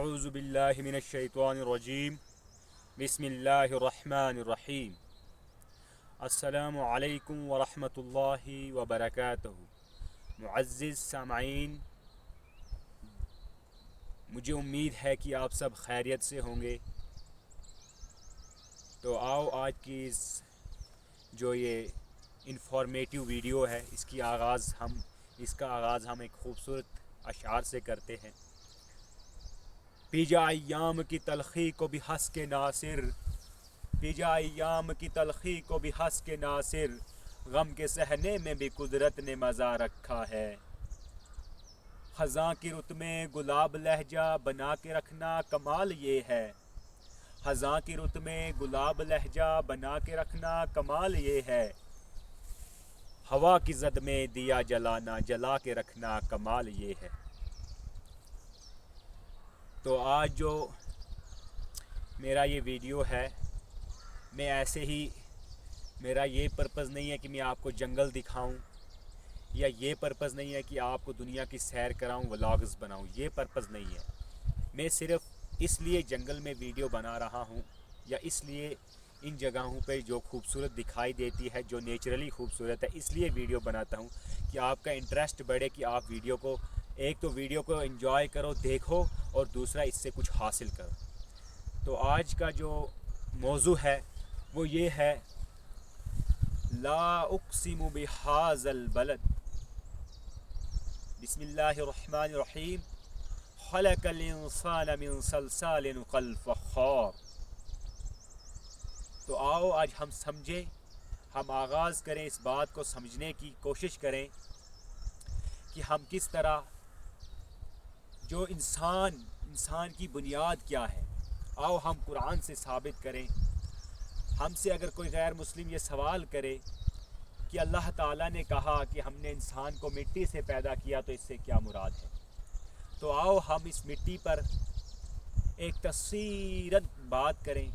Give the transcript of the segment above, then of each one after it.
اعوذ باللہ من الشیطان الرجیم بسم اللہ الرحمن الرحیم السلام علیکم ورحمۃ اللہ وبرکاتہ۔ معزز سامعین، مجھے امید ہے کہ آپ سب خیریت سے ہوں گے۔ تو آؤ آج کی جو یہ انفارمیٹیو ویڈیو ہے اس کا آغاز ہم ایک خوبصورت اشعار سے کرتے ہیں۔ پی جا ایام کی تلخی کو بھی ہنس کے ناصر، پی جا ایام کی تلخی کو بھی ہنس کے ناصر، غم کے سہنے میں بھی قدرت نے مزہ رکھا ہے۔ خزاں کی رت میں گلاب لہجہ بنا کے رکھنا کمال یہ ہے، خزاں کی رت میں گلاب لہجہ بنا کے رکھنا کمال یہ ہے، ہوا کی زد میں دیا جلانا جلا کے رکھنا کمال یہ ہے۔ تو آج جو میرا یہ ویڈیو ہے، میں ایسے ہی، میرا یہ پرپز نہیں ہے کہ میں آپ کو جنگل دکھاؤں، یا یہ پرپز نہیں ہے کہ آپ کو دنیا کی سیر کراؤں، ولاگز بناؤں، یہ پرپز نہیں ہے۔ میں صرف اس لیے جنگل میں ویڈیو بنا رہا ہوں، یا اس لیے ان جگہوں پہ جو خوبصورت دکھائی دیتی ہے، جو نیچرلی خوبصورت ہے، اس لیے ویڈیو بناتا ہوں کہ آپ کا انٹرسٹ بڑھے، کہ آپ ویڈیو کو ویڈیو کو انجوائے کرو، دیکھو، اور دوسرا اس سے کچھ حاصل کرو۔ تو آج کا جو موضوع ہے وہ یہ ہے، لا اقسم بہذا البلد، بسم اللہ الرحمن الرحیم، خلق الانسان من صلصال کالفخار۔ تو آؤ آج ہم سمجھیں، ہم آغاز کریں، اس بات کو سمجھنے کی کوشش کریں کہ ہم کس طرح جو انسان کی بنیاد کیا ہے۔ آؤ ہم قرآن سے ثابت کریں۔ ہم سے اگر کوئی غیر مسلم یہ سوال کرے کہ اللہ تعالیٰ نے کہا کہ ہم نے انسان کو مٹی سے پیدا کیا، تو اس سے کیا مراد ہے، تو آؤ ہم اس مٹی پر ایک تفصیلاً بات کریں۔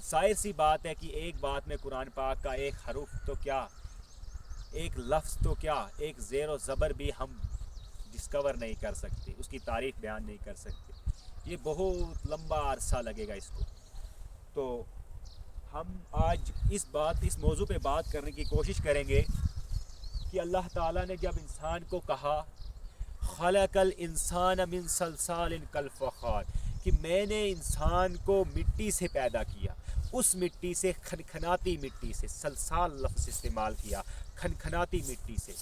ظاہر سی بات ہے کہ ایک بات میں قرآن پاک کا ایک حرف تو کیا، ایک لفظ تو کیا، ایک زیر و زبر بھی ہم ڈسکور نہیں کر سکتے، اس کی تعریف بیان نہیں کر سکتے، یہ بہت لمبا عرصہ لگے گا اس کو۔ تو ہم آج اس موضوع پہ بات کرنے کی کوشش کریں گے کہ اللہ تعالیٰ نے جب انسان کو کہا خلق الانسان من صلصال کالفخار، کہ میں نے انسان کو مٹی سے پیدا کیا، اس مٹی سے، کھنکھناتی مٹی سے، صلصال لفظ استعمال کیا، کھنکھناتی مٹی سے،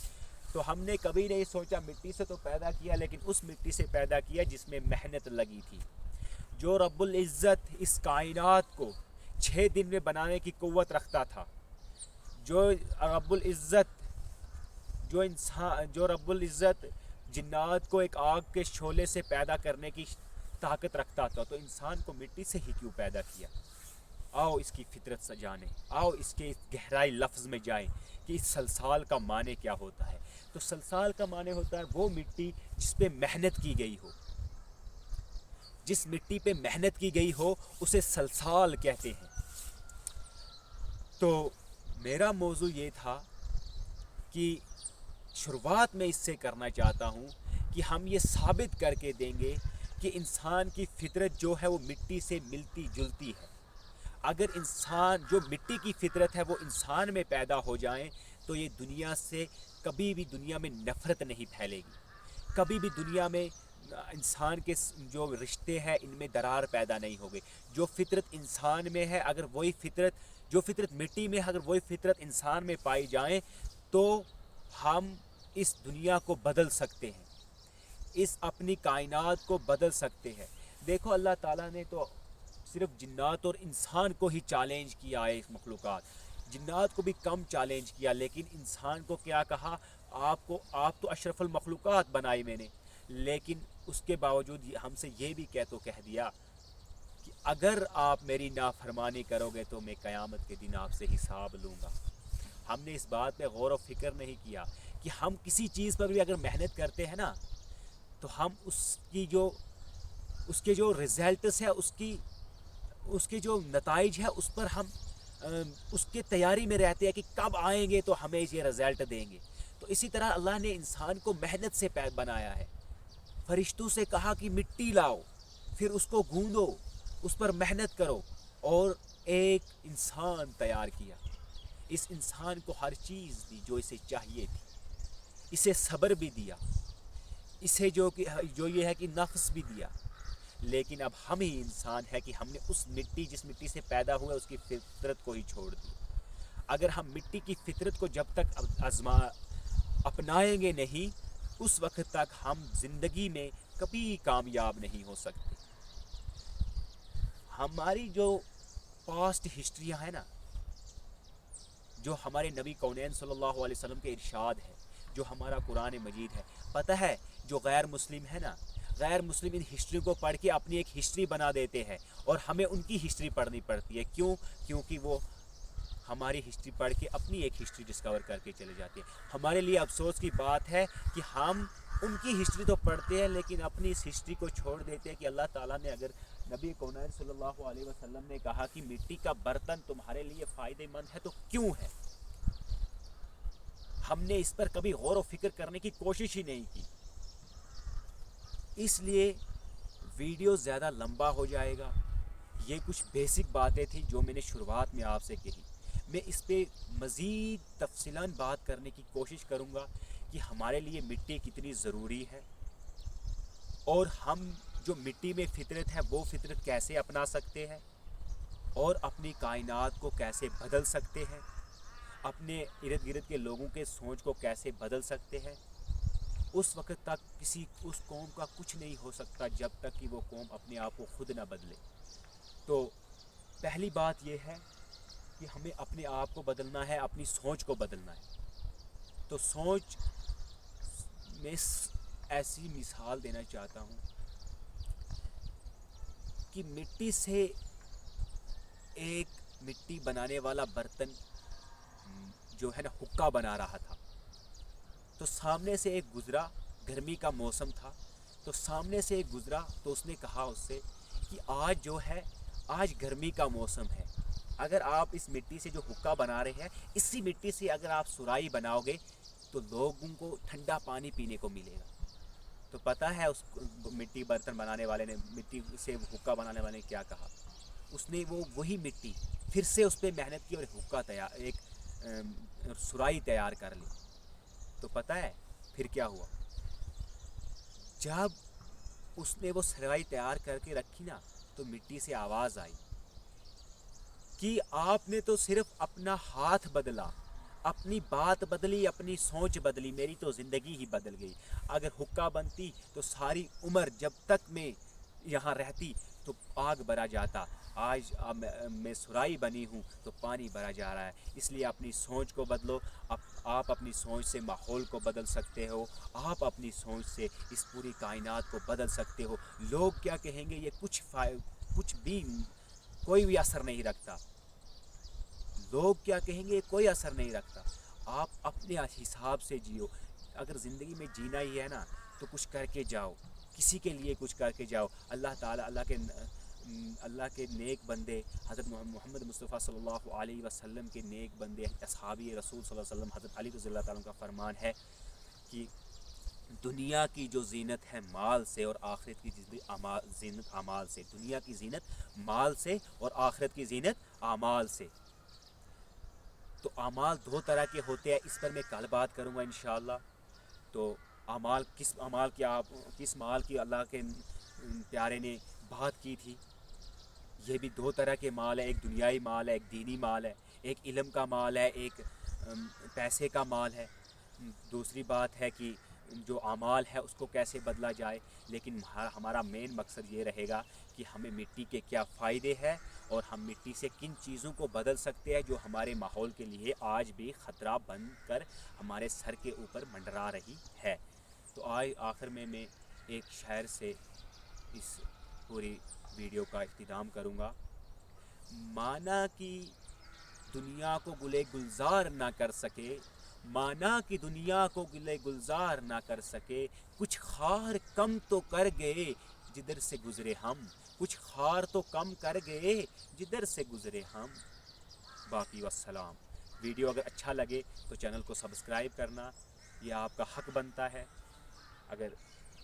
تو ہم نے کبھی نہیں سوچا مٹی سے تو پیدا کیا، لیکن اس مٹی سے پیدا کیا جس میں محنت لگی تھی۔ جو رب العزت اس کائنات کو 6 دن میں بنانے کی قوت رکھتا تھا، جو رب العزت جنات کو ایک آگ کے شعلے سے پیدا کرنے کی طاقت رکھتا تھا، تو انسان کو مٹی سے ہی کیوں پیدا کیا؟ آؤ اس کی فطرت سے جانیں، آؤ اس کے گہرائی لفظ میں جائیں کہ اس صلصال کا معنی کیا ہوتا ہے۔ تو صلصال کا معنی ہوتا ہے وہ مٹی جس پہ محنت کی گئی ہو، جس مٹی پہ محنت کی گئی ہو اسے صلصال کہتے ہیں۔ تو میرا موضوع یہ تھا کہ شروعات میں اس سے کرنا چاہتا ہوں کہ ہم یہ ثابت کر کے دیں گے کہ انسان کی فطرت جو ہے وہ مٹی سے ملتی جلتی ہے۔ اگر انسان جو مٹی کی فطرت ہے وہ انسان میں پیدا ہو جائیں تو یہ دنیا سے کبھی بھی دنیا میں نفرت نہیں پھیلے گی، کبھی بھی دنیا میں انسان کے جو رشتے ہیں ان میں درار پیدا نہیں ہوگی۔ جو فطرت انسان میں ہے، اگر وہی فطرت، جو فطرت مٹی میں ہے، اگر وہی فطرت انسان میں پائی جائیں تو ہم اس دنیا کو بدل سکتے ہیں، اس اپنی کائنات کو بدل سکتے ہیں۔ دیکھو اللہ تعالیٰ نے تو صرف جنات اور انسان کو ہی چیلنج کیا ہے، اس مخلوقات، جنات کو بھی کم چیلنج کیا، لیکن انسان کو کیا کہا، آپ تو اشرف المخلوقات بنائی میں نے، لیکن اس کے باوجود ہم سے یہ بھی کہہ دیا کہ اگر آپ میری نافرمانی کرو گے تو میں قیامت کے دن آپ سے حساب لوں گا۔ ہم نے اس بات پہ غور و فکر نہیں کیا کہ ہم کسی چیز پر بھی اگر محنت کرتے ہیں نا، تو ہم اس کے جو ریزلٹس ہے، اس کے جو نتائج ہے، اس پر ہم اس کے تیاری میں رہتے ہیں کہ کب آئیں گے تو ہمیں یہ رزلٹ دیں گے۔ تو اسی طرح اللہ نے انسان کو محنت سے بنایا ہے، فرشتوں سے کہا کہ مٹی لاؤ، پھر اس کو گوندو، اس پر محنت کرو، اور ایک انسان تیار کیا۔ اس انسان کو ہر چیز دی جو اسے چاہیے تھی، اسے صبر بھی دیا، اسے جو یہ ہے کہ نفس بھی دیا، لیکن اب ہم ہی انسان ہے کہ ہم نے اس مٹی جس مٹی سے پیدا ہوا اس کی فطرت کو ہی چھوڑ دیا۔ اگر ہم مٹی کی فطرت کو جب تک اپنائیں گے نہیں، اس وقت تک ہم زندگی میں کبھی کامیاب نہیں ہو سکتے۔ ہماری جو پاسٹ ہسٹریاں ہیں نا، جو ہمارے نبی کونین صلی اللہ علیہ وسلم کے ارشاد ہے، جو ہمارا قرآن مجید ہے، پتہ ہے جو غیر مسلم ہے نا، غیر مسلم ان ہسٹری کو پڑھ کے اپنی ایک ہسٹری بنا دیتے ہیں، اور ہمیں ان کی ہسٹری پڑھنی پڑتی ہے۔ کیوں؟ کیونکہ وہ ہماری ہسٹری پڑھ کے اپنی ایک ہسٹری ڈسکور کر کے چلے جاتے ہیں۔ ہمارے لیے افسوس کی بات ہے کہ ہم ان کی ہسٹری تو پڑھتے ہیں لیکن اپنی اس ہسٹری کو چھوڑ دیتے ہیں کہ اللہ تعالیٰ نے اگر نبی کونین صلی اللہ علیہ وسلم نے کہا کہ مٹی کا برتن تمہارے لیے فائدہ مند ہے تو کیوں ہے؟ ہم نے اس پر کبھی غور و فکر کرنے کی کوشش ہی نہیں کی۔ اس لیے ویڈیو زیادہ لمبا ہو جائے گا۔ یہ کچھ بیسک باتیں تھیں جو میں نے شروعات میں آپ سے کہی۔ میں اس پہ مزید تفصیلاً بات کرنے کی کوشش کروں گا کہ ہمارے لیے مٹی کتنی ضروری ہے، اور ہم جو مٹی میں فطرت ہے وہ فطرت کیسے اپنا سکتے ہیں، اور اپنی کائنات کو کیسے بدل سکتے ہیں، اپنے ارد گرد کے لوگوں کے سوچ کو کیسے بدل سکتے ہیں۔ اس وقت تک اس قوم کا کچھ نہیں ہو سکتا جب تک کہ وہ قوم اپنے آپ کو خود نہ بدلے۔ تو پہلی بات یہ ہے کہ ہمیں اپنے آپ کو بدلنا ہے، اپنی سوچ کو بدلنا ہے۔ تو سوچ میں ایسی مثال دینا چاہتا ہوں کہ مٹی سے ایک مٹی بنانے والا برتن جو ہے نا حقہ بنا رہا تھا، تو سامنے سے ایک گزرا، گرمی کا موسم تھا، تو سامنے سے ایک گزرا تو اس نے کہا اس سے کہ آج جو ہے آج گرمی کا موسم ہے، اگر آپ اس مٹی سے جو حقہ بنا رہے ہیں اسی مٹی سے اگر آپ سرائی بناؤ گے تو لوگوں کو ٹھنڈا پانی پینے کو ملے گا۔ تو پتہ ہے اس مٹی برتن بنانے والے نے، مٹی سے حقہ بنانے والے نے کیا کہا؟ اس نے وہی مٹی پھر سے اس پہ محنت کی اور حقہ تیار، ایک سرائی تیار کر لی۔ تو پتہ ہے پھر کیا ہوا؟ جب اس نے وہ سرائی تیار کر کے رکھی نا تو مٹی سے آواز آئی کہ آپ نے تو صرف اپنا ہاتھ بدلا، اپنی بات بدلی، اپنی سوچ بدلی، میری تو زندگی ہی بدل گئی۔ اگر حقہ بنتی تو ساری عمر جب تک میں یہاں رہتی تو آگ بھرا جاتا، آج میں سرائی بنی ہوں تو پانی بھرا جا رہا ہے۔ اس لیے اپنی سوچ کو بدلو۔ آپ اپنی سوچ سے ماحول کو بدل سکتے ہو، آپ اپنی سوچ سے اس پوری کائنات کو بدل سکتے ہو۔ لوگ کیا کہیں گے یہ کچھ بھی کوئی بھی اثر نہیں رکھتا۔ لوگ کیا کہیں گے کوئی اثر نہیں رکھتا۔ آپ اپنے حساب سے جیو۔ اگر زندگی میں جینا ہی ہے نا تو کچھ کر کے جاؤ، کسی کے لیے کچھ کر کے جاؤ۔ اللہ تعالیٰ اللہ کے نیک بندے حضرت محمد مصطفیٰ صلی اللہ علیہ وسلم کے نیک بندے اصحابی رسول صلی اللہ علیہ وسلم حضرت علی رضی اللہ تعالیٰ کا فرمان ہے کہ دنیا کی جو زینت ہے مال سے اور آخرت کی زینت اعمال سے۔ دنیا کی زینت مال سے اور آخرت کی زینت اعمال سے۔ تو اعمال دو طرح کے ہوتے ہیں، اس پر میں کل بات کروں گا انشاءاللہ۔ تو اعمال کس مال کی اللہ کے پیارے نے بات کی تھی؟ یہ بھی دو طرح کے مال ہے، ایک دنیائی مال ہے، ایک دینی مال ہے، ایک علم کا مال ہے، ایک پیسے کا مال ہے۔ دوسری بات ہے کہ جو اعمال ہے اس کو کیسے بدلا جائے، لیکن ہمارا مین مقصد یہ رہے گا کہ ہمیں مٹی کے کیا فائدے ہیں اور ہم مٹی سے کن چیزوں کو بدل سکتے ہیں جو ہمارے ماحول کے لیے آج بھی خطرہ بن کر ہمارے سر کے اوپر منڈرا رہی ہے۔ تو آخر میں ایک شعر سے اس پوری ویڈیو کا اختتام کروں گا۔ مانا کہ دنیا کو گلے گلزار نہ کر سکے، مانا کہ دنیا کو گلے گلزار نہ کر سکے، کچھ خار کم تو کر گئے جدھر سے گزرے ہم، کچھ خار تو کم کر گئے جدھر سے گزرے ہم۔ باقی والسلام۔ ویڈیو اگر اچھا لگے تو چینل کو سبسکرائب کرنا، یہ آپ کا حق بنتا ہے۔ اگر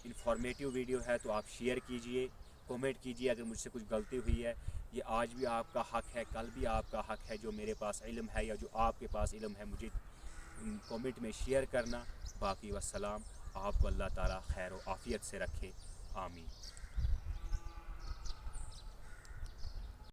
انفارمیٹیو ویڈیو ہے تو آپ شیئر کیجئے، کومنٹ کیجئے اگر مجھ سے کچھ غلطی ہوئی ہے. یہ آج بھی آپ کا حق ہے، کل بھی آپ کا حق ہے. جو میرے پاس علم ہے یا جو آپ کے پاس علم ہے مجھے کومنٹ میں شیئر کرنا. باقی والسلام. آپ کو اللہ تعالیٰ خیر و عافیت سے رکھے. آمین.